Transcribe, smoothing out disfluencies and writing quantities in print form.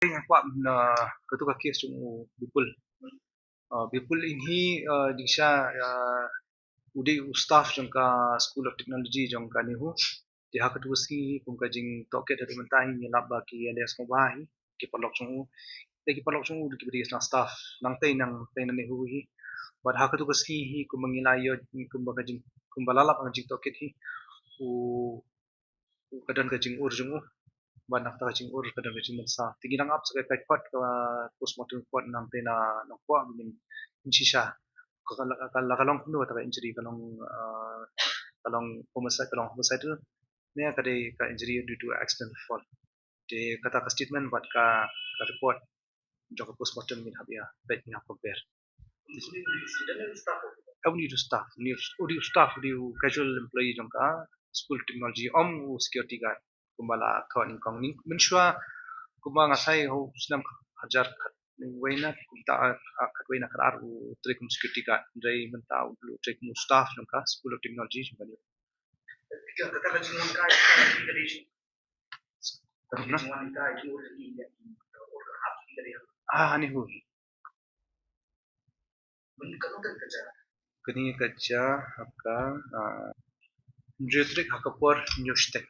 yang kuat ketua kes chung bipul bipul ini disha udi staff jangka School of Technology jangka nihu diha ketusi kum kajing toket dari mentai nyelap baki alias ngobahi ki palok chung ki palok chung di kibri staff nang tai nang nihu hi bad ha ketusi hi kum mengilayo kum kajing kum balalap kajing toket hi u kadan kajing urjung banak ta kajing ur kadan kajing mensa tigi nang up sekai kai kwat postmortem kwat nang tena nang kwa min insisha kalau kuno ta injury kalong homicide tu ne kadai ka injury due to accidental fall de kata ka statement buat ka report jok postmortem min habia baik min compare only to staff ni staff di casual employee jongka school technology security guard kumbala thon kong ning menshua kumba ngasai ho snam hajar wayna kumta wayna karar trikum security guard dai menta trikum staff jongka school of technology jongka kata kajingan kai ni hu kini kerja haka jetrik haka por nyustek